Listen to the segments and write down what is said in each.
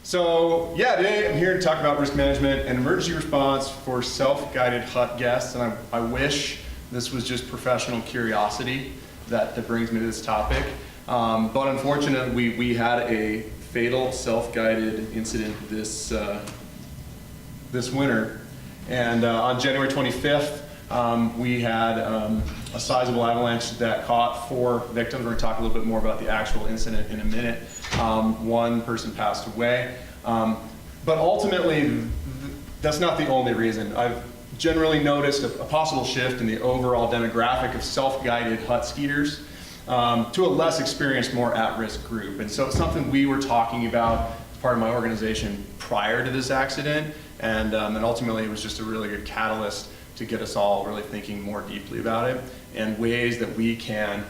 So yeah, today I'm here to talk about risk management and emergency response for self-guided hut guests, and I wish this was just professional curiosity that brings me to this topic. But unfortunately, we had a fatal self-guided incident this winter, and on January 25th, we had a sizable avalanche that caught 4 victims. We're going to talk a little bit more about the actual incident in a minute. One person passed away, but ultimately that's not the only reason. I've generally noticed a possible shift in the overall demographic of self-guided hut skiers to a less experienced, more at-risk group. And so it's something we were talking about as part of my organization prior to this accident, and ultimately it was just a really good catalyst to get us all really thinking more deeply about it and ways that we can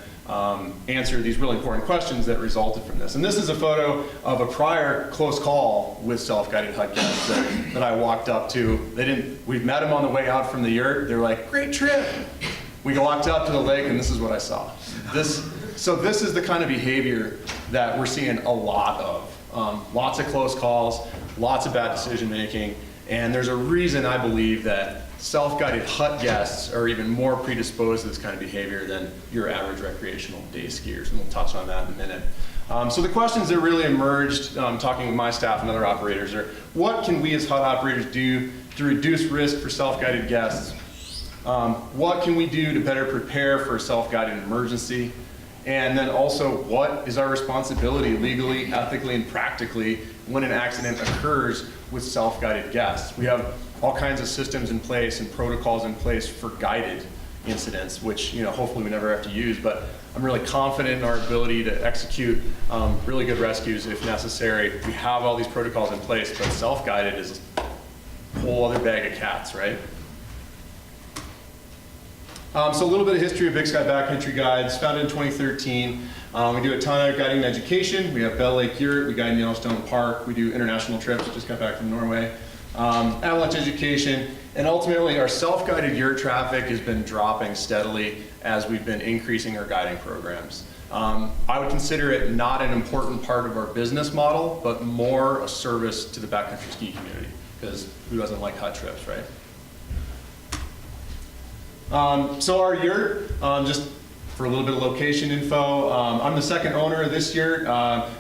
answer these really important questions that resulted from this. And this is a photo of a prior close call with self-guided hut guests that I walked up to. We met them on the way out from the yurt. They were like, "Great trip." We walked up to the lake and this is what I saw. So this is the kind of behavior that we're seeing a lot of. Lots of close calls, lots of bad decision making, and there's a reason I believe that self-guided hut guests are even more predisposed to this kind of behavior than your average recreational day skiers, and we'll touch on that in a minute. So the questions that really emerged, talking with my staff and other operators, are what can we as hut operators do to reduce risk for self-guided guests? What can we do to better prepare for a self-guided emergency? And then also, what is our responsibility legally, ethically, and practically when an accident occurs with self-guided guests? We have all kinds of systems in place and protocols in place for guided incidents, which hopefully we never have to use, but I'm really confident in our ability to execute really good rescues if necessary. We have all these protocols in place, but self-guided is a whole other bag of cats, right? So a little bit of history of Big Sky Backcountry Guides, founded in 2013. We do a ton of guiding and education. We have Bell Lake Yurt, we guide in Yellowstone Park, we do international trips, just got back from Norway. Avalanche education, and ultimately our self-guided yurt traffic has been dropping steadily as we've been increasing our guiding programs. I would consider it not an important part of our business model, but more a service to the backcountry ski community, because who doesn't like hut trips, right? So our yurt, just for a little bit of location info, I'm the second owner of this yurt.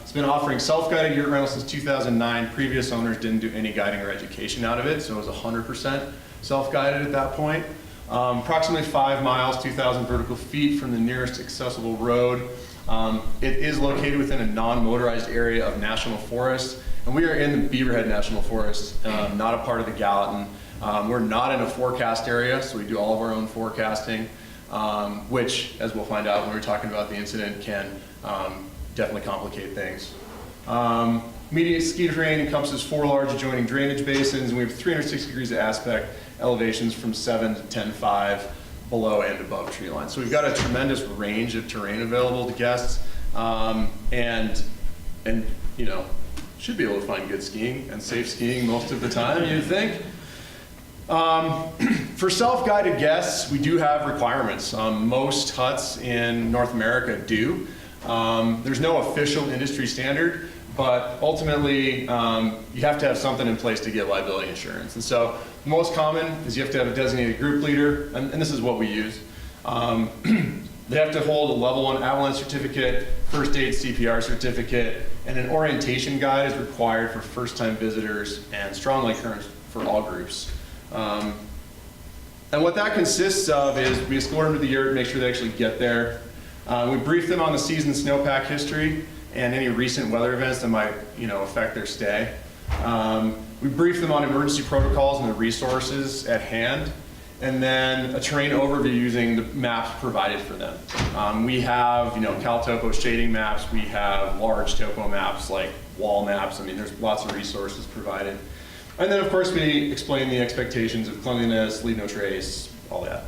It's been offering self-guided yurt rental since 2009. Previous owners didn't do any guiding or education out of it, so it was 100% self-guided at that point. Approximately 5 miles, 2,000 vertical feet from the nearest accessible road. It is located within a non-motorized area of National Forest, and we are in the Beaverhead National Forest, not a part of the Gallatin. We're not in a forecast area, so we do all of our own forecasting, which, as we'll find out when we're talking about the incident, can definitely complicate things. Immediate ski terrain encompasses 4 large adjoining drainage basins, and we have 360 degrees of aspect elevations from 7 to 10.5 below and above tree line. So we've got a tremendous range of terrain available to guests, and should be able to find good skiing and safe skiing most of the time, you'd think. For self-guided guests, we do have requirements. Most huts in North America do. There's no official industry standard, but ultimately you have to have something in place to get liability insurance. And so the most common is you have to have a designated group leader, and this is what we use. They have to hold a level 1 avalanche certificate, first aid CPR certificate, and an orientation guide is required for first-time visitors and strongly encouraged for all groups. And what that consists of is we escort them to the yurt, make sure they actually get there. We brief them on the season snowpack history and any recent weather events that might affect their stay. We brief them on emergency protocols and the resources at hand, and then a terrain overview using the maps provided for them. We have CalTopo shading maps, we have large topo maps like wall maps. I mean, there's lots of resources provided. And then, of course, we explain the expectations of cleanliness, leave no trace, all that.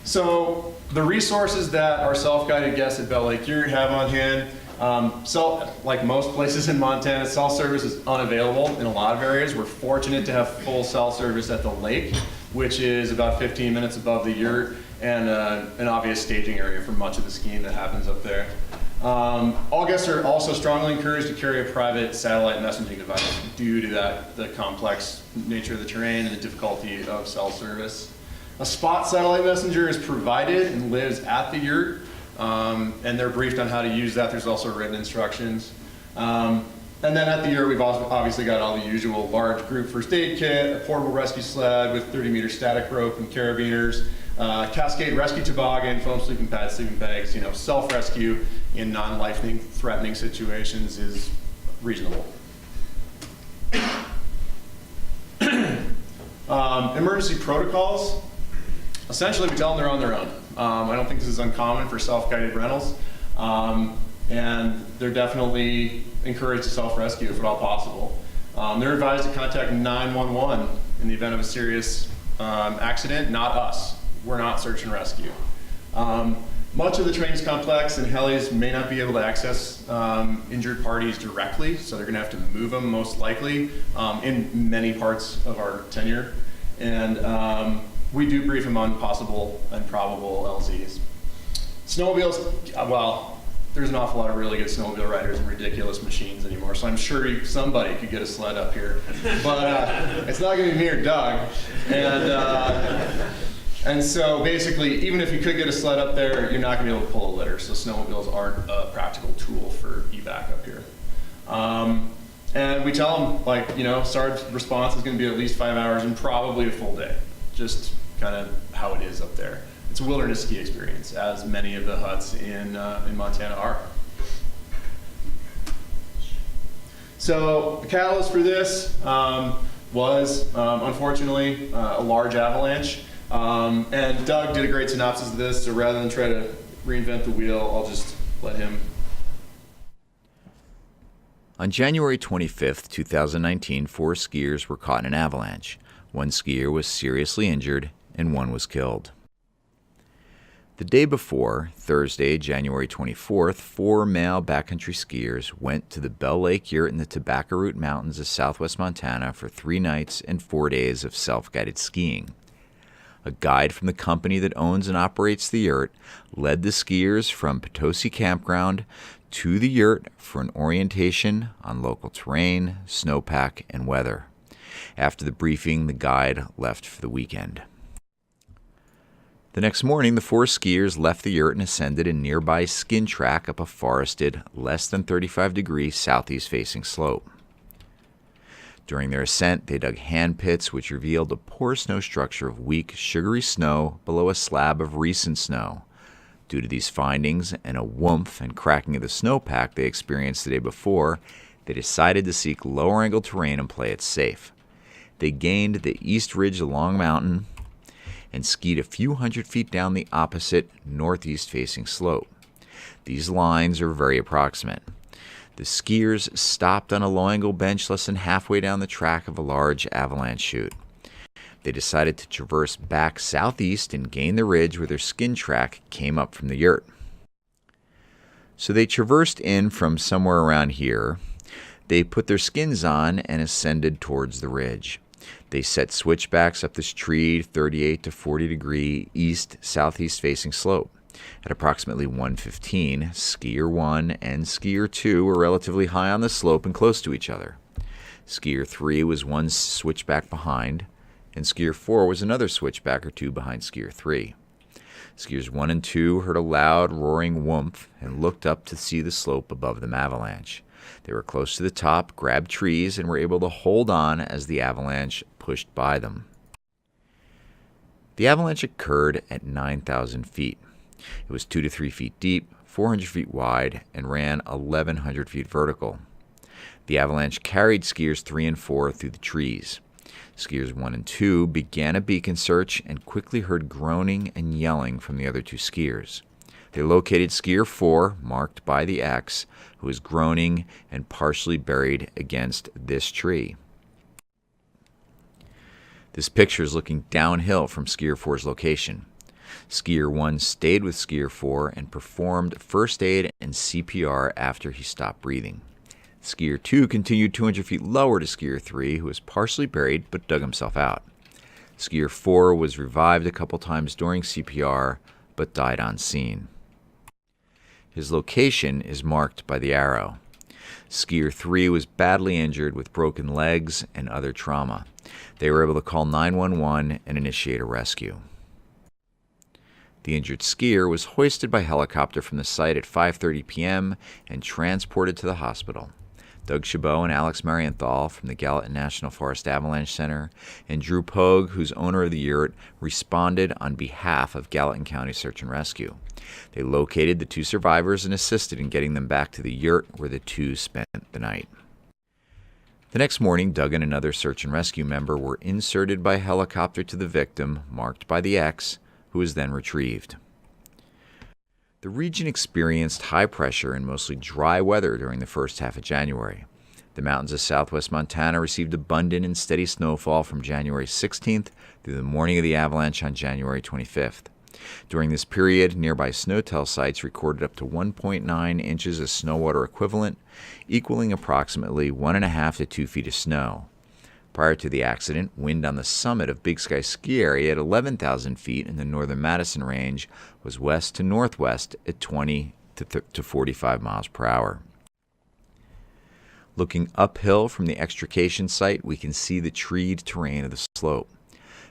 So the resources that our self-guided guests at Bell Lake Yurt have on hand, like most places in Montana, cell service is unavailable in a lot of areas. We're fortunate to have full cell service at the lake, which is about 15 minutes above the yurt, and an obvious staging area for much of the skiing that happens up there. All guests are also strongly encouraged to carry a private satellite messaging device due to the complex nature of the terrain and the difficulty of cell service. A spot satellite messenger is provided and lives at the yurt, and they're briefed on how to use that. There's also written instructions. And then at the yurt, we've also obviously got all the usual large group first aid kit, a portable rescue sled with 30-meter static rope and carabiners, cascade rescue toboggan, foam sleeping pads, sleeping bags. Self-rescue in non-life-threatening situations is reasonable. Emergency protocols. Essentially, we tell them they're on their own. I don't think this is uncommon for self-guided rentals. And they're definitely encouraged to self-rescue if at all possible. They're advised to contact 911 in the event of a serious accident, not us. We're not search and rescue. Much of the training's complex, and helis may not be able to access injured parties directly, so they're going to have to move them most likely in many parts of our tenure. And we do brief them on possible and probable LZs. Snowmobiles, well, there's an awful lot of really good snowmobile riders and ridiculous machines anymore, so I'm sure somebody could get a sled up here. But it's not going to be me or Doug. And so basically, even if you could get a sled up there, you're not going to be able to pull a litter, so snowmobiles aren't a practical tool for evac up here. And we tell them, SAR's response is going to be at least 5 hours and probably a full day, just kind of how it is up there. It's a wilderness ski experience, as many of the huts in Montana are. So the catalyst for this was, unfortunately, a large avalanche. And Doug did a great synopsis of this, so rather than try to reinvent the wheel, I'll just let him. On January 25th, 2019, 4 skiers were caught in an avalanche. 1 skier was seriously injured, and 1 was killed. The day before, Thursday, January 24th, 4 male backcountry skiers went to the Bell Lake Yurt in the Tobacco Root Mountains of southwest Montana for 3 nights and 4 days of self-guided skiing. A guide from the company that owns and operates the yurt led the skiers from Potosi Campground to the yurt for an orientation on local terrain, snowpack, and weather. After the briefing, the guide left for the weekend. The next morning, the 4 skiers left the yurt and ascended a nearby skin track up a forested, less than 35-degree southeast-facing slope. During their ascent, they dug hand pits, which revealed a poor snow structure of weak, sugary snow below a slab of recent snow. Due to these findings and a whoomph and cracking of the snowpack they experienced the day before, they decided to seek lower-angle terrain and play it safe. They gained the east ridge along mountain and skied a few hundred feet down the opposite northeast-facing slope. These lines are very approximate. The skiers stopped on a low-angle bench less than halfway down the track of a large avalanche chute. They decided to traverse back southeast and gain the ridge where their skin track came up from the yurt. So they traversed in from somewhere around here. They put their skins on and ascended towards the ridge. They set switchbacks up this treed 38 to 40 degree east-southeast facing slope. At approximately 1:15, skier 1 and skier 2 were relatively high on the slope and close to each other. Skier 3 was 1 switchback behind, and skier 4 was another switchback or 2 behind skier 3. Skiers 1 and 2 heard a loud roaring whoomph and looked up to see the slope above them avalanche. They were close to the top, grabbed trees, and were able to hold on as the avalanche pushed by them. The avalanche occurred at 9,000 feet. It was 2 to 3 feet deep, 400 feet wide, and ran 1,100 feet vertical. The avalanche carried skiers 3 and 4 through the trees. Skiers 1 and 2 began a beacon search and quickly heard groaning and yelling from the other 2 skiers. They located skier 4, marked by the X, who was groaning and partially buried against this tree. This picture is looking downhill from skier 4's location. Skier 1 stayed with skier 4 and performed first aid and CPR after he stopped breathing. Skier 2 continued 200 feet lower to skier 3, who was partially buried but dug himself out. Skier 4 was revived a couple times during CPR but died on scene. His location is marked by the arrow. Skier 3 was badly injured with broken legs and other trauma. They were able to call 911 and initiate a rescue. The injured skier was hoisted by helicopter from the site at 5:30 p.m. and transported to the hospital. Doug Chabot and Alex Marienthal from the Gallatin National Forest Avalanche Center and Drew Pogge, who's owner of the yurt, responded on behalf of Gallatin County Search and Rescue. They located the 2 survivors and assisted in getting them back to the yurt where the 2 spent the night. The next morning, Doug and another search and rescue member were inserted by helicopter to the victim, marked by the X, who was then retrieved. The region experienced high pressure and mostly dry weather during the first half of January. The mountains of southwest Montana received abundant and steady snowfall from January 16th through the morning of the avalanche on January 25th. During this period, nearby snowtel sites recorded up to 1.9 inches of snow water equivalent, equaling approximately 1.5 to 2 feet of snow. Prior to the accident, wind on the summit of Big Sky Ski Area at 11,000 feet in the northern Madison Range was west to northwest at 20 to 45 miles per hour. Looking uphill from the extrication site, we can see the treed terrain of the slope.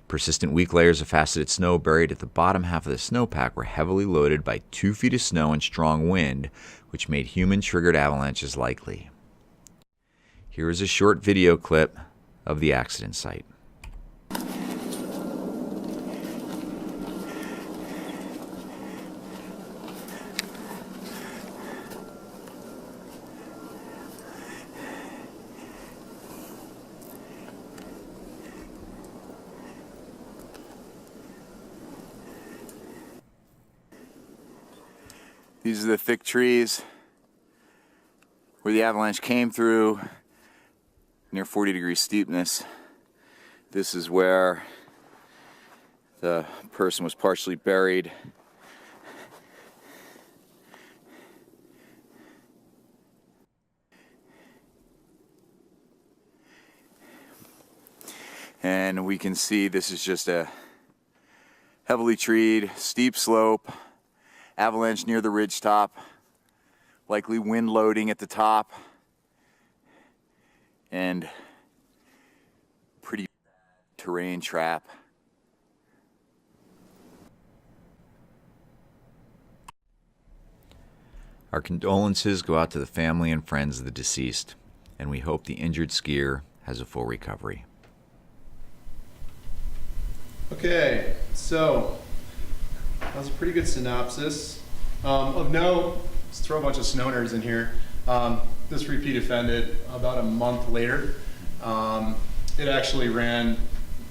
Persistent weak layers of faceted snow buried at the bottom half of the snowpack were heavily loaded by 2 feet of snow and strong wind, which made human-triggered avalanches likely. Here is a short video clip of the accident site. These are the thick trees where the avalanche came through, near 40-degree steepness. This is where the person was partially buried. And we can see this is just a heavily treed, steep slope, avalanche near the ridge top, likely wind loading at the top, and pretty terrain trap. Our condolences go out to the family and friends of the deceased, and we hope the injured skier has a full recovery. Okay, so that was a pretty good synopsis. Of note, let's throw a bunch of snow nerds in here. This repeat offended about a month later. It actually ran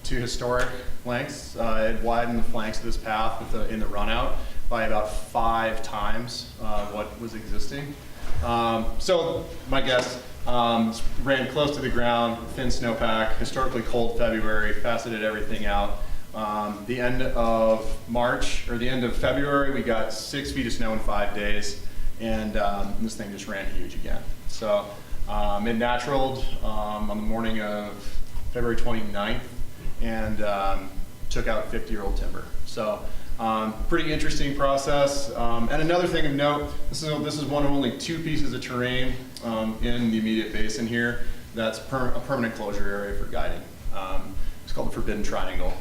to historic lengths. It widened the flanks of this path in the run out by about 5 times what was existing. So my guess, ran close to the ground, thin snowpack, historically cold February, faceted everything out. The end of March, or the end of February, we got 6 feet of snow in 5 days, and this thing just ran huge again. So it naturaled on the morning of February 29th and took out 50-year-old timber. So pretty interesting process. And another thing of note, this is one of only 2 pieces of terrain in the immediate basin here that's a permanent closure area for guiding. It's called the Forbidden Triangle.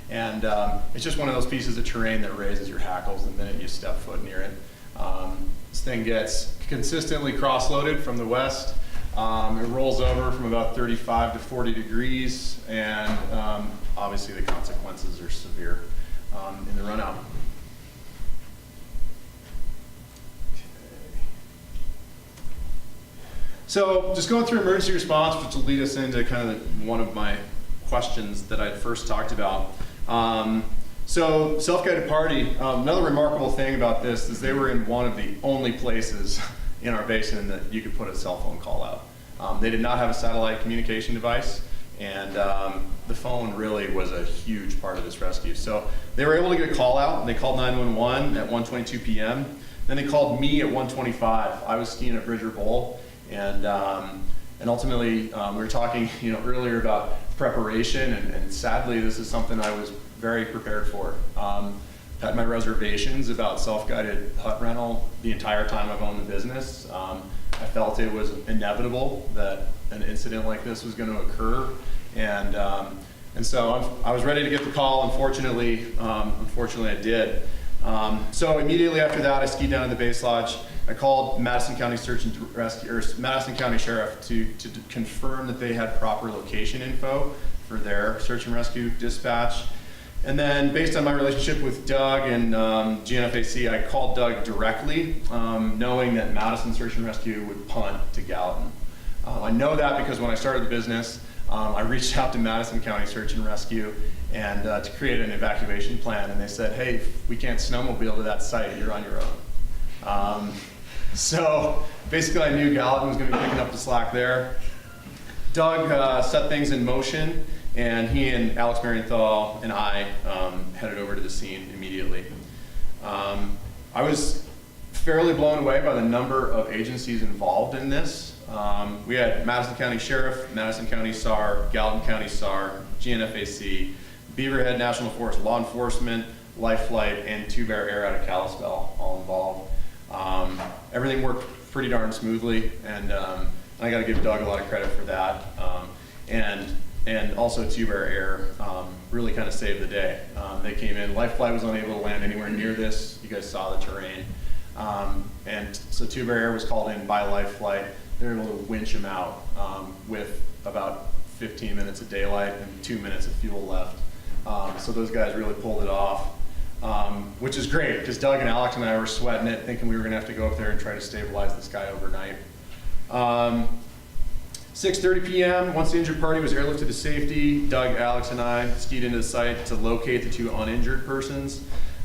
And it's just one of those pieces of terrain that raises your hackles the minute you step foot near it. This thing gets consistently cross-loaded from the west. It rolls over from about 35 to 40 degrees, and obviously the consequences are severe in the run out. So just going through emergency response, which will lead us into kind of one of my questions that I first talked about. So self-guided party, another remarkable thing about this is they were in one of the only places in our basin that you could put a cell phone call out. They did not have a satellite communication device, and the phone really was a huge part of this rescue. So they were able to get a call out, and they called 911 at 1:22 p.m. Then they called me at 1:25. I was skiing at Bridger Bowl, and ultimately we were talking earlier about preparation, and sadly this is something I was very prepared for. had my reservations about self-guided hut rental the entire time I've owned the business. I felt it was inevitable that an incident like this was going to occur, and so I was ready to get the call. Unfortunately, I did. So immediately after that, I skied down to the base lodge. I called Madison County Search and Rescue, or Madison County Sheriff, to confirm that they had proper location info for their search and rescue dispatch. And then, based on my relationship with Doug and GNFAC, I called Doug directly, knowing that Madison Search and Rescue would punt to Gallatin. I know that because when I started the business, I reached out to Madison County Search and Rescue and to create an evacuation plan, and they said, "Hey, if we can't snowmobile to that site, you're on your own." So basically, I knew Gallatin was going to be picking up the slack there. Doug set things in motion, and he and Alex Marienthal and I headed over to the scene immediately. I was fairly blown away by the number of agencies involved in this. We had Madison County Sheriff, Madison County SAR, Gallatin County SAR, GNFAC, Beaverhead National Forest Law Enforcement, Life Flight, and Two Bear Air out of Kalispell all involved. Everything worked pretty darn smoothly, and I got to give Doug a lot of credit for that. And also Two Bear Air really kind of saved the day. They came in. Life Flight was unable to land anywhere near this. You guys saw the terrain. And so Two Bear Air was called in by Life Flight. They were able to winch them out with about 15 minutes of daylight and 2 minutes of fuel left. So those guys really pulled it off, which is great because Doug and Alex and I were sweating it, thinking we were going to have to go up there and try to stabilize this guy overnight. 6:30 p.m., once the injured party was airlifted to safety, Doug, Alex, and I skied into the site to locate the two uninjured persons.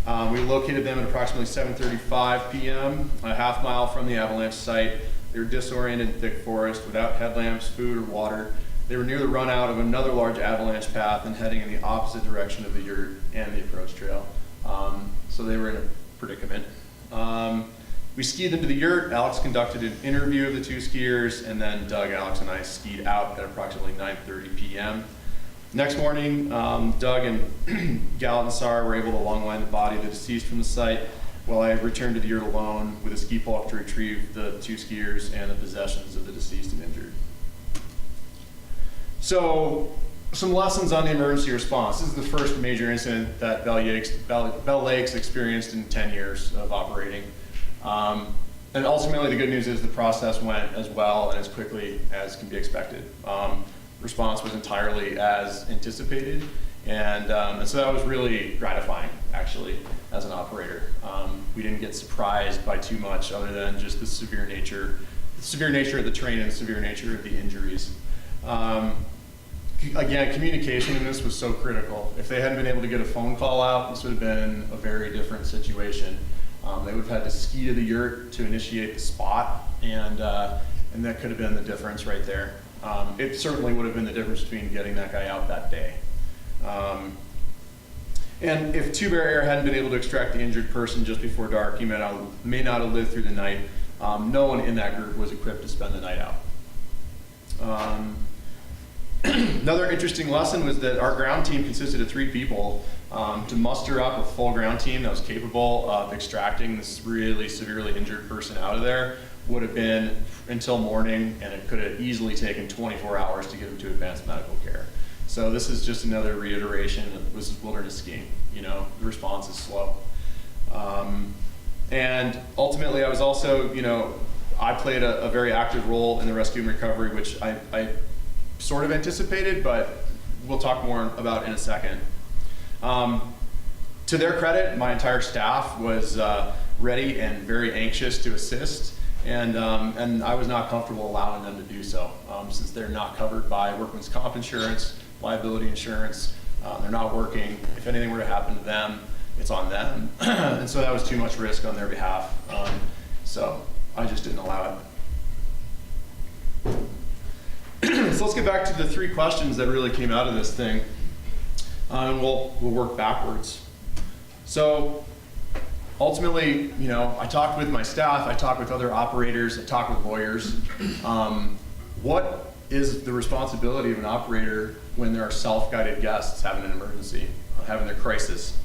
We located them at approximately 7:35 p.m., a half mile from the Avalanche site. They were disoriented in thick forest without headlamps, food, or water. They were near the run out of another large avalanche path and heading in the opposite direction of the yurt and the approach trail. So they were in a predicament. We skied them to the yurt. Alex conducted an interview of the two skiers, and then Doug, Alex, and I skied out at approximately 9:30 p.m. Next morning, Doug and Gallatin SAR were able to longline the body of the deceased from the site, while I returned to the yurt alone with a ski pulk to retrieve the two skiers and the possessions of the deceased and injured. So, some lessons on the emergency response. This is the first major incident that Bell Lakes experienced in 10 years of operating. And ultimately, the good news is the process went as well and as quickly as can be expected. Response was entirely as anticipated, and so that was really gratifying, actually, as an operator. We didn't get surprised by too much other than just the severe nature of the terrain and the severe nature of the injuries. Again, communication in this was so critical. If they hadn't been able to get a phone call out, this would have been a very different situation. They would have had to ski to the yurt to initiate the spot, and that could have been the difference right there. It certainly would have been the difference between getting that guy out that day. And if Two Bear Air hadn't been able to extract the injured person just before dark, he may not have lived through the night. No one in that group was equipped to spend the night out. Another interesting lesson was that our ground team consisted of 3 people. To muster up a full ground team that was capable of extracting this really severely injured person out of there would have been until morning, and it could have easily taken 24 hours to get him to advanced medical care. So this is just another reiteration of this is wilderness skiing. You know, the response is slow. And ultimately, I was also, I played a very active role in the rescue and recovery, which I sort of anticipated, but we'll talk more about in a second. To their credit, my entire staff was ready and very anxious to assist, and I was not comfortable allowing them to do so, since they're not covered by workman's comp insurance, liability insurance. They're not working. If anything were to happen to them, it's on them, and so that was too much risk on their behalf. So I just didn't allow it. So let's get back to the 3 questions that really came out of this thing. And we'll work backwards. So ultimately, I talked with my staff, I talked with other operators, I talked with lawyers. What is the responsibility of an operator when there are self-guided guests having an emergency, having their crisis?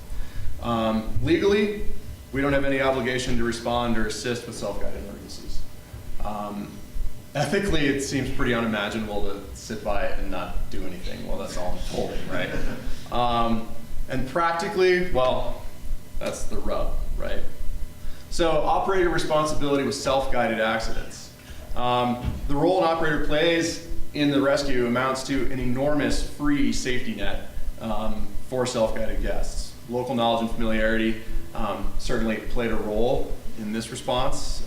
Legally, we don't have any obligation to respond or assist with self-guided emergencies. Ethically, it seems pretty unimaginable to sit by and not do anything. Well, that's all unfolding, right? And practically, well, that's the rub, right? So operator responsibility with self-guided accidents. The role an operator plays in the rescue amounts to an enormous free safety net for self-guided guests. Local knowledge and familiarity certainly played a role in this response,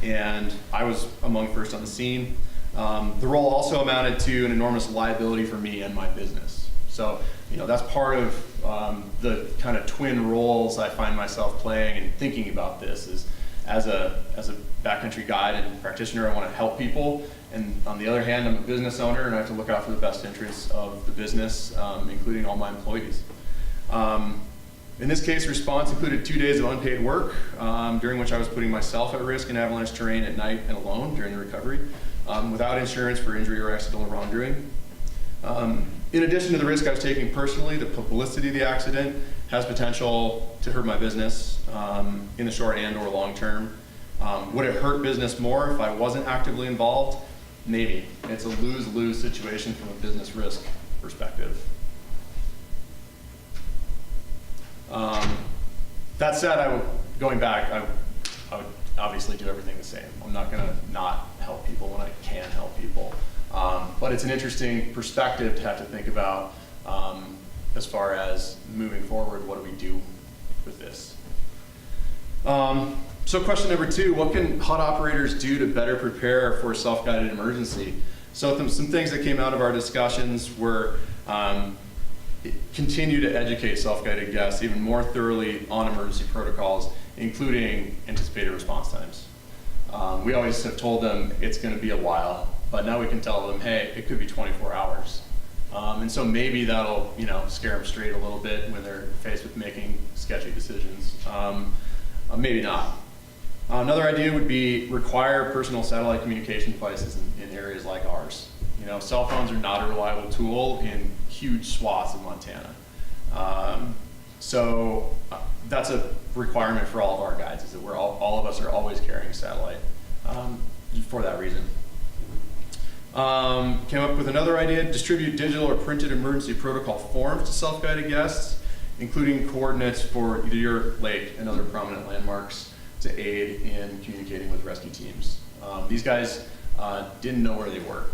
and I was among first on the scene. The role also amounted to an enormous liability for me and my business. So, that's part of the kind of twin roles I find myself playing and thinking about this is as a backcountry guide and practitioner, I want to help people. And on the other hand, I'm a business owner and I have to look out for the best interests of the business, including all my employees. In this case, response included 2 days of unpaid work, during which I was putting myself at risk in avalanche terrain at night and alone during the recovery, without insurance for injury or accidental wrongdoing. In addition to the risk I was taking personally, the publicity of the accident has potential to hurt my business in the short and or long term. Would it hurt business more if I wasn't actively involved? Maybe. It's a lose-lose situation from a business risk perspective. That said, going back, I would obviously do everything the same. I'm not going to not help people when I can help people. But it's an interesting perspective to have to think about as far as moving forward, what do we do with this? So question number 2, what can HUD operators do to better prepare for a self-guided emergency? So some things that came out of our discussions were continue to educate self-guided guests even more thoroughly on emergency protocols, including anticipated response times. We always have told them it's going to be a while, but now we can tell them, hey, it could be 24 hours. And so maybe that'll scare them straight a little bit when they're faced with making sketchy decisions. Maybe not. Another idea would be require personal satellite communication devices in areas like ours. Cell phones are not a reliable tool in huge swaths of Montana. So that's a requirement for all of our guides, is that all of us are always carrying a satellite for that reason. Came up with another idea, distribute digital or printed emergency protocol forms to self-guided guests, including coordinates for either Yurt Lake and other prominent landmarks to aid in communicating with rescue teams. These guys didn't know where they were.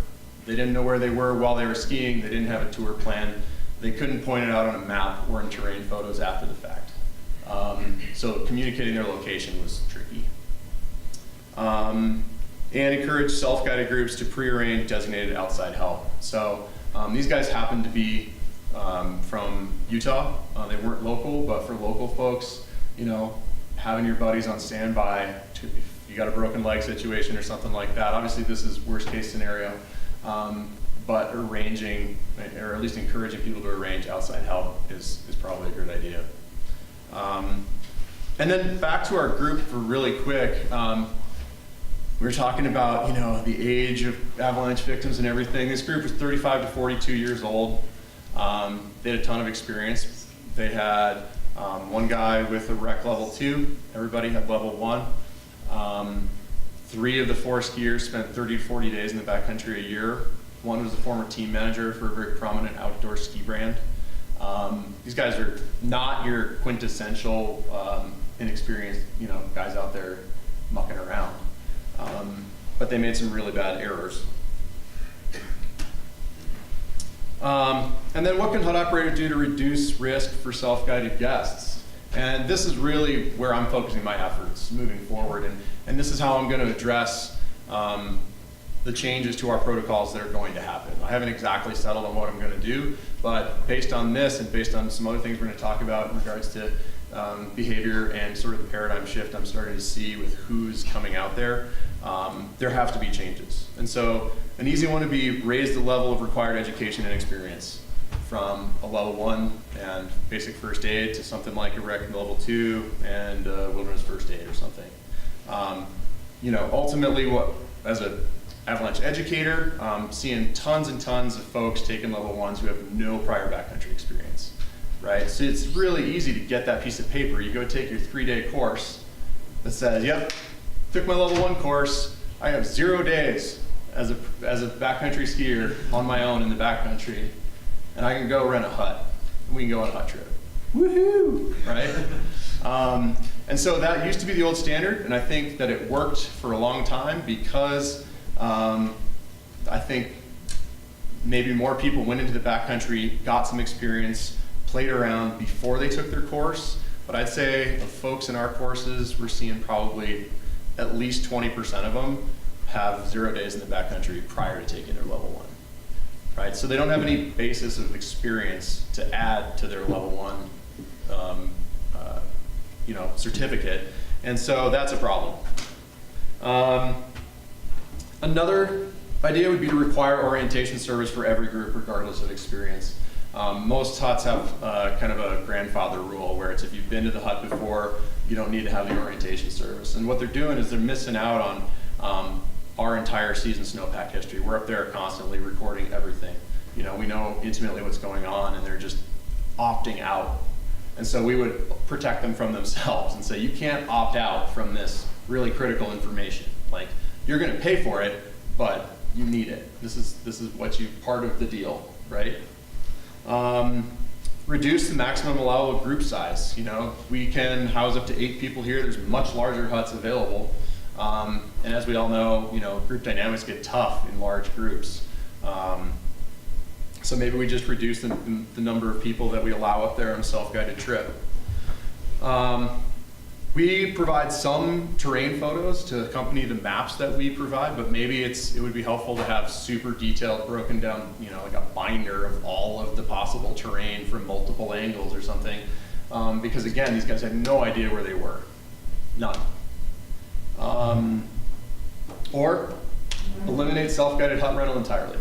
They didn't know where they were while they were skiing. They didn't have a tour plan. They couldn't point it out on a map or in terrain photos after the fact. So communicating their location was tricky. And encourage self-guided groups to pre-arrange designated outside help. So these guys happened to be from Utah. They weren't local, but for local folks, having your buddies on standby if you got a broken leg situation or something like that. Obviously this is worst case scenario, but arranging, or at least encouraging people to arrange outside help is probably a good idea. And then back to our group for really quick. We were talking about, the age of avalanche victims and everything. This group was 35 to 42 years old. They had a ton of experience. They had one guy with a rec level 2. Everybody had level 1. 3 of the 4 skiers spent 30 to 40 days in the backcountry a year. One was a former team manager for a very prominent outdoor ski brand. These guys are not your quintessential inexperienced, guys out there mucking around. But they made some really bad errors. And then what can HUD operators do to reduce risk for self-guided guests? And this is really where I'm focusing my efforts moving forward. And this is how I'm going to address the changes to our protocols that are going to happen. I haven't exactly settled on what I'm going to do, but based on this and based on some other things we're going to talk about in regards to behavior and sort of the paradigm shift I'm starting to see with who's coming out there, there have to be changes. And so an easy one would be raise the level of required education and experience from a level 1 and basic first aid to something like a rec level 2 and wilderness first aid or something. Ultimately, as an avalanche educator, seeing tons and tons of folks taking level 1s who have no prior backcountry experience. right? So it's really easy to get that piece of paper. You go take your 3-day course that says, yep, took my level 1 course. I have 0 days as a backcountry skier on my own in the backcountry, and I can go rent a hut. We can go on a hut trip. Woohoo, right? And so that used to be the old standard, and I think that it worked for a long time because I think maybe more people went into the backcountry, got some experience, played around before they took their course. But I'd say of folks in our courses, we're seeing probably at least 20% of them have 0 days in the backcountry prior to taking their level 1, right? So they don't have any basis of experience to add to their level 1 certificate, and so that's a problem. Another idea would be to require orientation service for every group regardless of experience. Most huts have kind of a grandfather rule where it's if you've been to the hut before, you don't need to have the orientation service. And what they're doing is they're missing out on our entire season snowpack history. We're up there constantly recording everything. We know intimately what's going on, and they're just opting out. And so we would protect them from themselves and say, you can't opt out from this really critical information. Like, you're gonna pay for it, but you need it. This is part of the deal, right? Reduce the maximum allowable group size. We can house up to 8 people here. There's much larger huts available. And as we all know, group dynamics get tough in large groups. So maybe we just reduce the number of people that we allow up there on a self-guided trip. We provide some terrain photos to accompany the maps that we provide, but maybe it would be helpful to have super detailed, broken down, like a binder of all of the possible terrain from multiple angles or something. Because again, these guys had no idea where they were. None. Or eliminate self-guided hut rental entirely.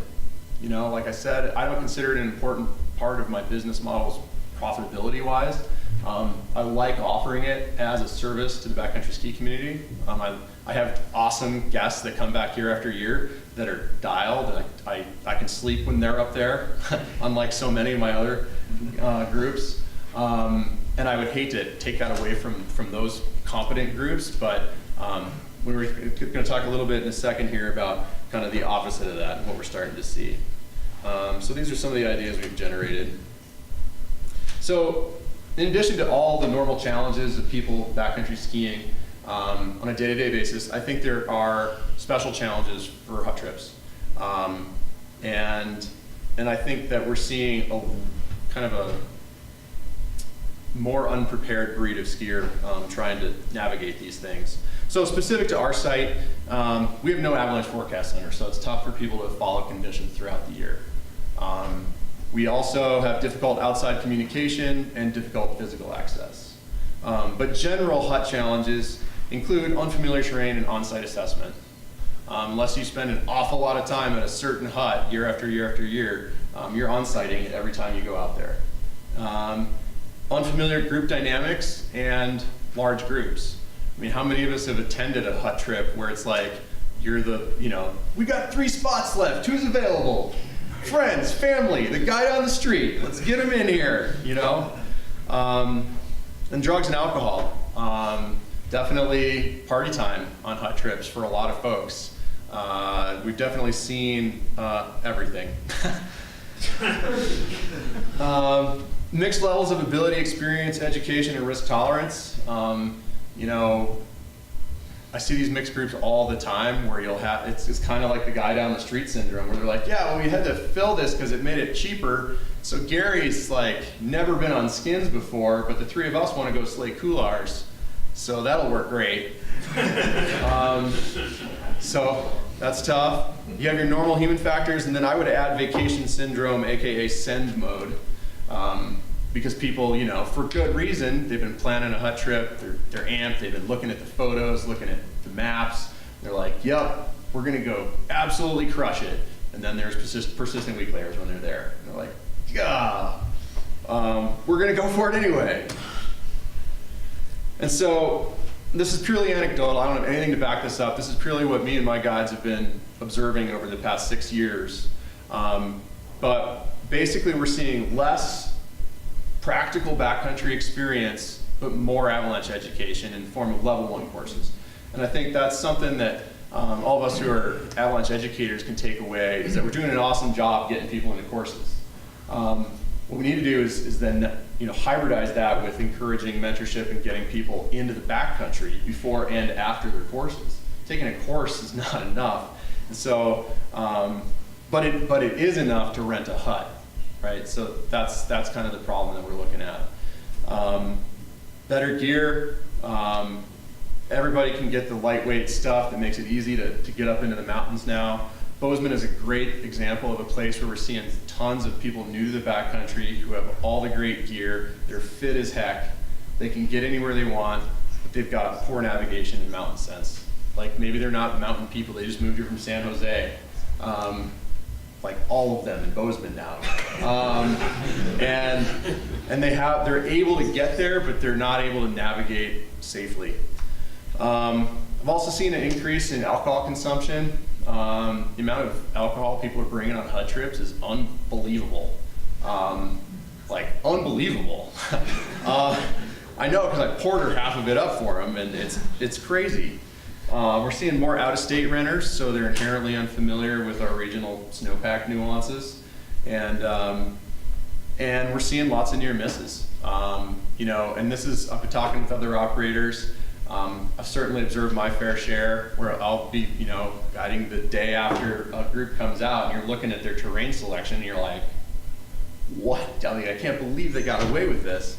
Like I said, I don't consider it an important part of my business models profitability-wise. I like offering it as a service to the backcountry ski community. I have awesome guests that come back year after year that are dialed, and I can sleep when they're up there, unlike so many of my other groups. And I would hate to take that away from those competent groups, but we were going to talk a little bit in a second here about kind of the opposite of that and what we're starting to see. So these are some of the ideas we've generated. So in addition to all the normal challenges of people backcountry skiing on a day-to-day basis, I think there are special challenges for hut trips. And I think that we're seeing kind of a more unprepared breed of skier trying to navigate these things. So specific to our site, we have no avalanche forecast center, so it's tough for people to follow conditions throughout the year. We also have difficult outside communication and difficult physical access. But general hut challenges include unfamiliar terrain and on-site assessment. Unless you spend an awful lot of time at a certain hut year after year after year, you're on-siting it every time you go out there. Unfamiliar group dynamics and large groups. I mean, how many of us have attended a hut trip where it's like, you're we got 3 spots left, who's available? Friends, family, the guy down the street, let's get him in here, And drugs and alcohol. Definitely party time on hut trips for a lot of folks. We've definitely seen everything. Mixed levels of ability, experience, education, and risk tolerance. I see these mixed groups all the time where you'll have, it's kind of like the guy down the street syndrome where they're like, yeah, well, we had to fill this because it made it cheaper. So Gary's like never been on skins before, but the 3 of us want to go slay coolars. So that'll work great. So that's tough. You have your normal human factors, and then I would add vacation syndrome, AKA send mode. Because people, for good reason, they've been planning a hut trip, they're amped, they've been looking at the photos, looking at the maps, they're like, yep, we're gonna go absolutely crush it. And then there's persistent weak layers when they're there. And they're like, yeah, we're gonna go for it anyway. And so, this is purely anecdotal, I don't have anything to back this up. This is purely what me and my guides have been observing over the past 6 years. But basically we're seeing less practical backcountry experience, but more avalanche education in the form of level 1 courses. And I think that's something that all of us who are avalanche educators can take away, is that we're doing an awesome job getting people into courses. What we need to do is then hybridize that with encouraging mentorship and getting people into the backcountry before and after their courses. Taking a course is not enough, and so but it is enough to rent a hut, right? So that's kind of the problem that we're looking at. Better gear. Everybody can get the lightweight stuff that makes it easy to get up into the mountains now. Bozeman is a great example of a place where we're seeing tons of people new to the backcountry who have all the great gear. They're fit as heck. They can get anywhere they want, but they've got poor navigation and mountain sense. Like maybe they're not mountain people, they just moved here from San Jose. Like all of them in Bozeman now. And they're able to get there, but they're not able to navigate safely. I've also seen an increase in alcohol consumption. The amount of alcohol people are bringing on hut trips is unbelievable. Like unbelievable. I know because I portered half of it up for them, and it's crazy. We're seeing more out-of-state renters, so they're inherently unfamiliar with our regional snowpack nuances, and we're seeing lots of near misses. And this is, I've been talking with other operators. I've certainly observed my fair share where I'll be, guiding the day after a group comes out, and you're looking at their terrain selection, and you're like, what? I can't believe they got away with this.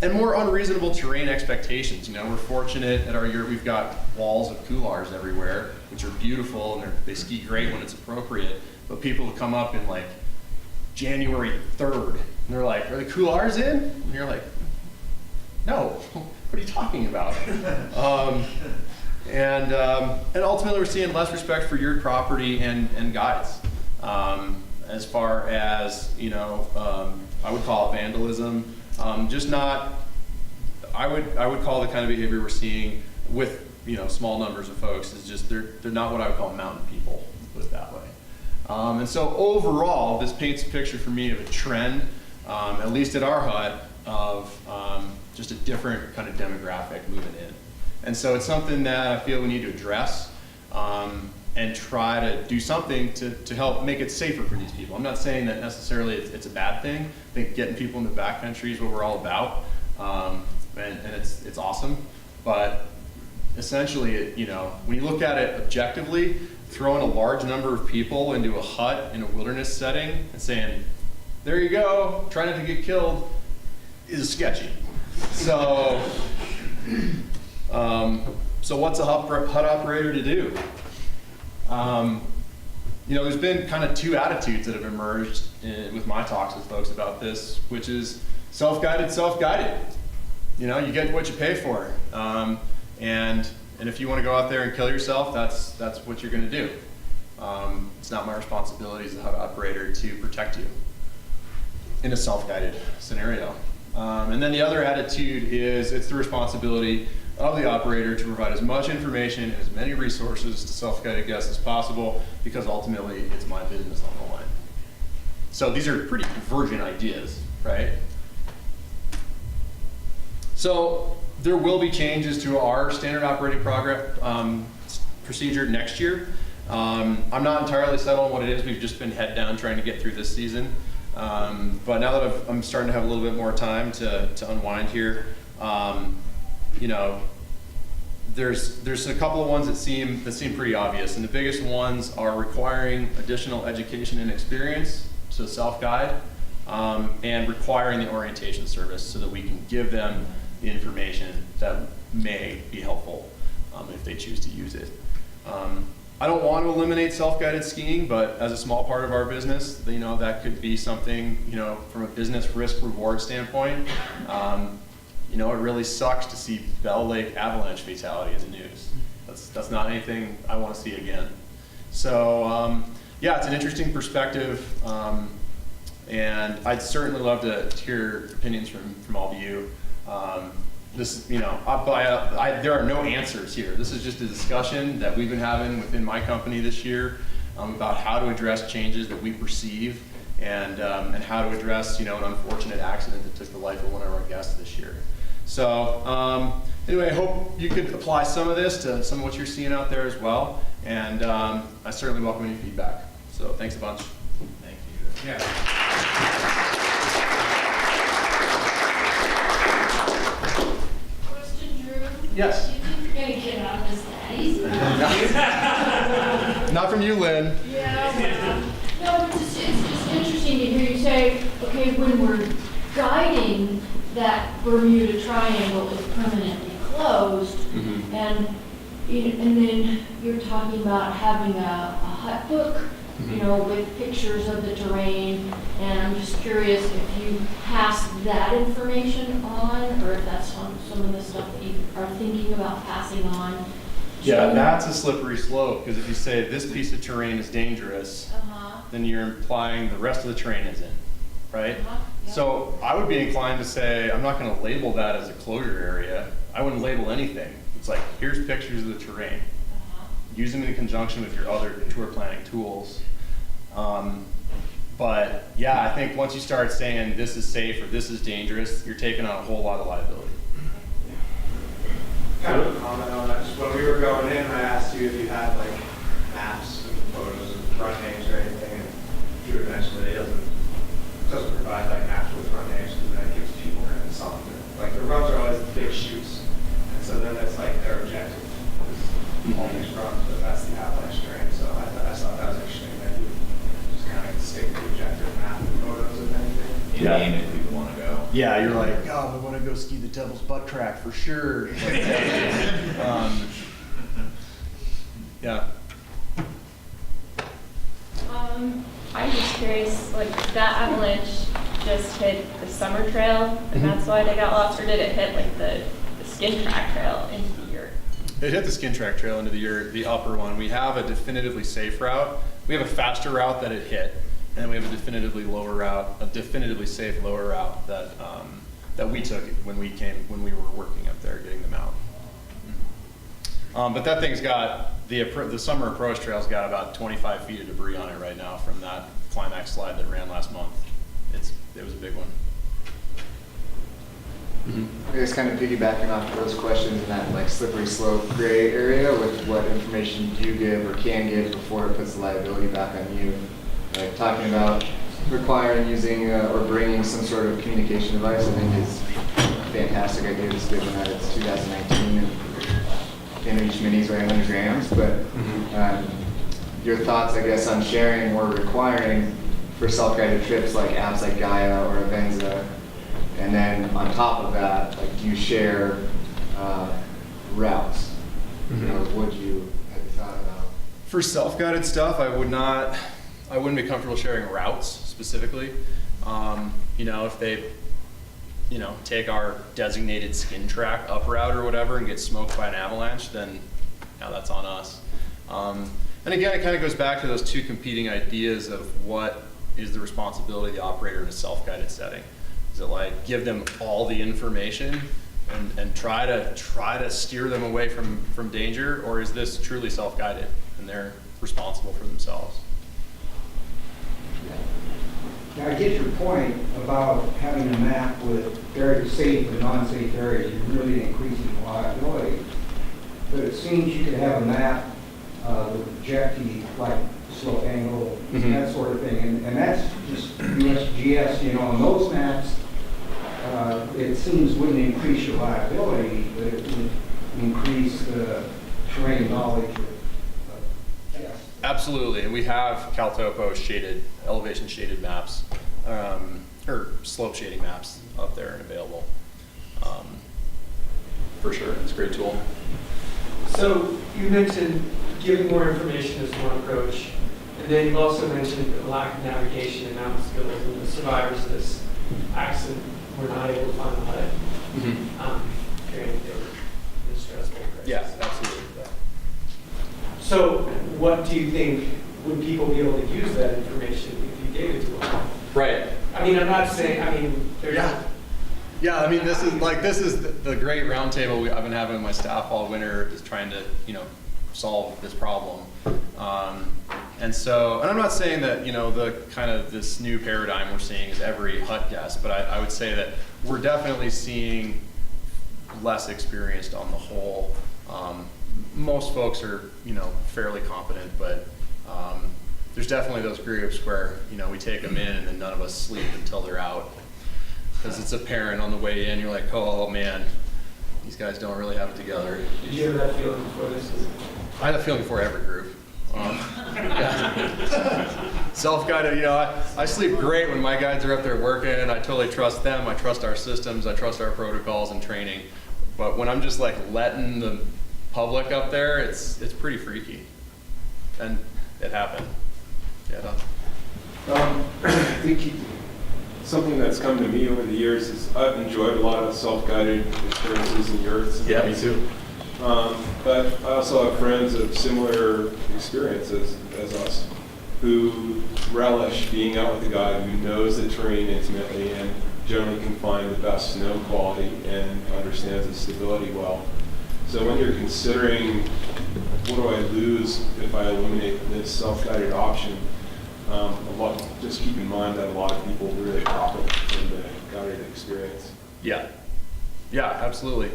And more unreasonable terrain expectations. We're fortunate at our yurt, we've got walls of couloirs everywhere, which are beautiful, and they ski great when it's appropriate. But people will come up in like January 3rd, and they're like, are the couloirs in? And you're like, no, what are you talking about? And ultimately we're seeing less respect for yurt property and guides. As far as, I would call it vandalism. Just not, I would call the kind of behavior we're seeing with, small numbers of folks is just, they're not what I would call mountain people, put it that way. And so overall, this paints a picture for me of a trend, at least at our hut, of just a different kind of demographic moving in. And so it's something that I feel we need to address and try to do something to help make it safer for these people. I'm not saying that necessarily it's a bad thing. I think getting people in the backcountry is what we're all about, and it's awesome. But essentially, when you look at it objectively, throwing a large number of people into a hut in a wilderness setting and saying, there you go, try not to get killed, is sketchy. So, so what's a hut operator to do? There's been kind of two attitudes that have emerged with my talks with folks about this, which is self-guided, self-guided. You get what you pay for. And if you want to go out there and kill yourself, that's what you're going to do. It's not my responsibility as a hut operator to protect you in a self-guided scenario. And then the other attitude is it's the responsibility of the operator to provide as much information and as many resources to self-guided guests as possible, because ultimately it's my business on the line. So these are pretty divergent ideas, right? So there will be changes to our standard operating procedure next year. I'm not entirely settled on what it is. We've just been head down trying to get through this season. But now that I'm starting to have a little bit more time to unwind here, there's a couple of ones that seem pretty obvious, and the biggest ones are requiring additional education and experience to self-guide, and requiring the orientation service so that we can give them the information that may be helpful if they choose to use it. I don't want to eliminate self-guided skiing, but as a small part of our business, that could be something, from a business risk reward standpoint. It really sucks to see Bell Lake Avalanche fatality in the news. That's not anything I want to see again. So yeah, it's an interesting perspective, and I'd certainly love to hear opinions from all of you. There are no answers here. This is just a discussion that we've been having within my company this year about how to address changes that we perceive and how to address, an unfortunate accident that took the life of one of our guests this year. So anyway, I hope you could apply some of this to some of what you're seeing out there as well, and I certainly welcome any feedback. So thanks a bunch. Thank you. Yeah. Question, Drew? Yes. Do you think you're gonna get out of this that easy? Not from you, Lynn. Yeah. No, but it's just interesting to hear you say, okay, when we're guiding that Bermuda Triangle is permanently closed, and then you're talking about having a hut book, with pictures of the terrain, and I'm just curious if you pass that information on, or if that's on some of the stuff that you are thinking about passing on. Yeah, that's a slippery slope, because if you say this piece of terrain is dangerous, then you're implying the rest of the terrain isn't, right? Yeah. So I would be inclined to say, I'm not going to label that as a closure area. I wouldn't label anything. It's like, here's pictures of the terrain. Use them in conjunction with your other tour planning tools. But yeah, I think once you start saying this is safe or this is dangerous, you're taking on a whole lot of liability. Kind of a comment on that. Just when we were going in, I asked you if you had like maps and photos of run names or anything, and you had mentioned that it doesn't provide like maps with run names, because that gives people kind of something. Like the runs are always big shoots, and so then that's like their objective is all these runs, but that's the avalanche terrain. So I thought that was interesting that you just kind of stick to the objective map and photos of anything. You name it if you want to go. Yeah, you're like, oh, I want to go ski the Devil's Butt Crack for sure. Yeah. I'm just curious, like that avalanche just hit the summer trail, and that's why they got lost, or did it hit like the skin track trail into the Yurt? It hit the skin track trail into the Yurt, the upper one. We have a definitively safe route. We have a faster route that it hit, and then we have a definitively lower route, a definitively safe lower route that that we took when we were working up there getting them out. But that thing's got the summer approach trail's got about 25 feet of debris on it right now from that climax slide that ran last month. It was a big one. I guess kind of piggybacking off those questions in that like slippery slope gray area with what information do you give or can give before it puts the liability back on you. Like talking about requiring using or bringing some sort of communication device, I think is a fantastic idea, just given that it's 2019 and can't reach minis by 100 grams. But your thoughts, I guess, on sharing or requiring for self-guided trips like apps like Gaia or Avenza. And then on top of that, like, do you share routes? What have you thought about? For self-guided stuff, I wouldn't be comfortable sharing routes specifically. If they, take our designated skin track up route or whatever and get smoked by an avalanche, then that's on us. And again, it kind of goes back to those two competing ideas of what is the responsibility of the operator in a self-guided setting. Is it like give them all the information and try to steer them away from danger, or is this truly self-guided and they're responsible for themselves? Now, I get your point about having a map with very safe and non-safe areas and really increasing liability. But it seems you could have a map with objective, like slope angle, that sort of thing. And that's just USGS, on those maps, it seems wouldn't increase your liability, but it would increase the terrain knowledge. Yes. Absolutely, and we have CalTopo elevation shaded maps, or slope shading maps up there and available. For sure, it's a great tool. So you mentioned giving more information is one approach, and then you also mentioned the lack of navigation and mountain skills, and the survivors of this accident were not able to find the hut. Granted, they were in stressful crisis. Yeah, absolutely. So what do you think, would people be able to use that information if you gave it to them? Right. I mean, I'm not saying, there's Yeah, I mean, this is the great roundtable I've been having with my staff all winter, just trying to, solve this problem. And And so, and I'm not saying that, you know, the kind of this new paradigm we're seeing is every hut guest, but I would say that we're definitely seeing less experienced on the whole. Most folks are, you know, fairly competent, but there's definitely those groups where, you know, we take them in and then none of us sleep until they're out. Because it's apparent on the way in, you're like, oh man, these guys don't really have it together. Did you have that feeling before this? I had a feeling for every group. Self-guided, you know, I sleep great when my guides are up there working, and I totally trust them. I trust our systems, I trust our protocols and training. But when I'm just like letting the public up there, it's pretty freaky. And it happened. Yeah. I think something that's come to me over the years is I've enjoyed a lot of self-guided experiences in yurts. Yeah, me too. But I also have friends of similar experiences as us who relish being out with a guide who knows the terrain intimately and generally can find the best snow quality and understands the stability well. So when you're considering what do I lose if I eliminate this self-guided option, just keep in mind that a lot of people really profit from the guided experience. Yeah, absolutely.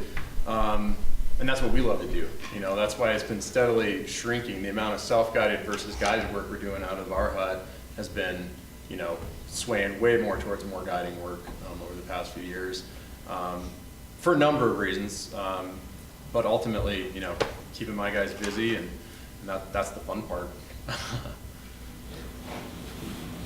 And that's what we love to do. You know, that's why it's been steadily shrinking. The amount of self-guided versus guided work we're doing out of our hut has been, you know, swaying way more towards more guiding work over the past few years, for a number of reasons. But ultimately, you know, keeping my guys busy, and that's the fun part.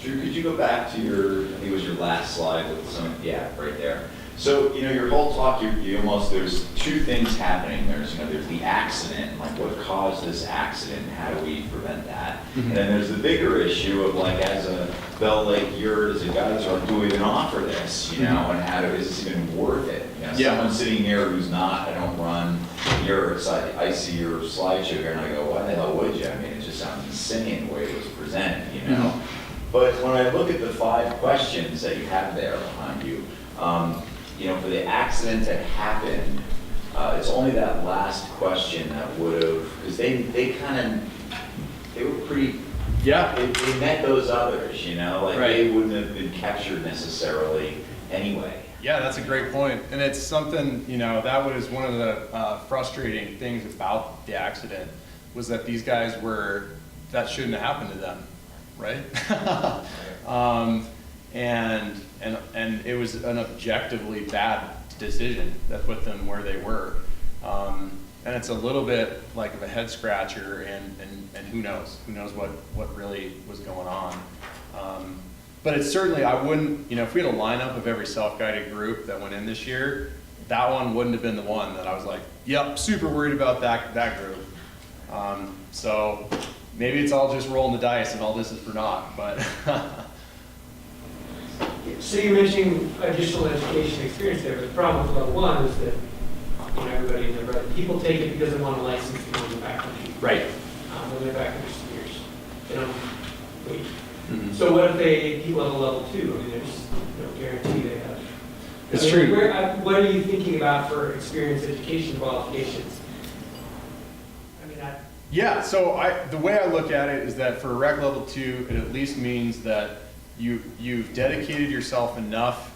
Drew, could you go back to your, I think it was your last slide with some, yeah, right there. So, you know, your whole talk, you almost, there's two things happening. There's the accident, like what caused this accident, how do we prevent that? And then there's the bigger issue of like, as a Bell Lake Yurt, as a guide, do we even offer this, you know, and is this even worth it? You know, someone sitting here who's not, I don't run yurts, I see your slideshow here and I go, why the hell would you? I mean, it just sounds insane the way it was presented, you know? But when I look at the 5 questions that you have there behind you, you know, for the accident to happen, it's only that last question that would have, because they were pretty, they met those others, you know, like they wouldn't have been captured necessarily anyway. Yeah, that's a great point. And it's something, you know, that was one of the frustrating things about the accident, was that these guys that shouldn't have happened to them, right? And it was an objectively bad decision that put them where they were. And it's a little bit like of a head scratcher, and who knows what really was going on. But it's certainly, I wouldn't, you know, if we had a lineup of every self-guided group that went in this year, that one wouldn't have been the one that I was like, yep, super worried about that group. So maybe it's all just rolling the dice and all this is for naught, but. So you mentioned additional education experience there, but the problem with level 1 is that, you know, everybody and their brother, people take it because they want a license to go in the backcountry. Right. When they're backcountry skiers. They don't wait. So what if people have a level 2? I mean, there's no guarantee they have. It's true. What are you thinking about for experience education qualifications? I mean, Yeah, so the way I look at it is that for rec level 2, it at least means that you've dedicated yourself enough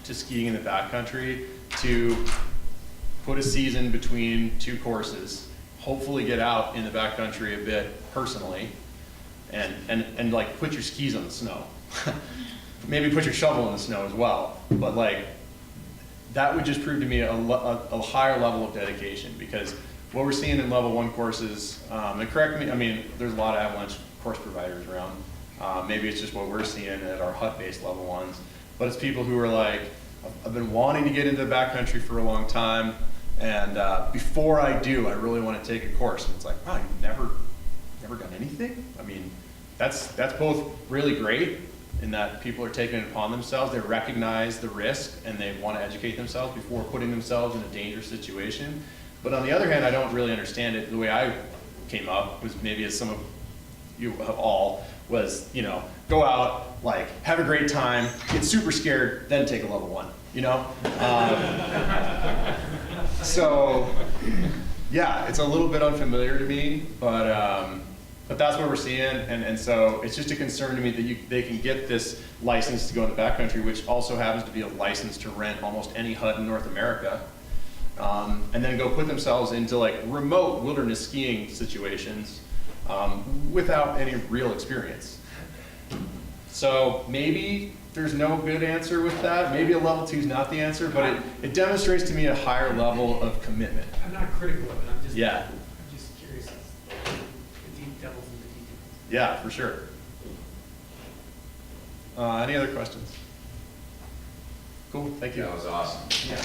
to skiing in the backcountry to put a season between 2 courses, hopefully get out in the backcountry a bit personally, and like put your skis on the snow. Maybe put your shovel in the snow as well, but like that would just prove to me a higher level of dedication, because what we're seeing in level 1 courses, and correct me, I mean, there's a lot of Avalanche course providers around. Maybe it's just what we're seeing at our hut-based level 1s, but it's people who are like, I've been wanting to get into the backcountry for a long time, and before I do, I really want to take a course. And it's like, wow, you've never done anything? I mean, that's both really great in that people are taking it upon themselves. They recognize the risk and they want to educate themselves before putting themselves in a dangerous situation. But on the other hand, I don't really understand it. The way I came up was maybe as some of you have all was, you know, go out, like, have a great time, get super scared, then take a level 1, you know? So, yeah, it's a little bit unfamiliar to me, but But that's what we're seeing, and so it's just a concern to me that they can get this license to go in the backcountry, which also happens to be a license to rent almost any hut in North America, and then go put themselves into like remote wilderness skiing situations without any real experience. So maybe there's no good answer with that. Maybe a level 2 is not the answer, but it demonstrates to me a higher level of commitment. I'm not critical of it, I'm just, Yeah. I'm just curious, the deep devils in the details. Yeah, for sure. Any other questions? Cool, thank you. That was awesome. Yeah.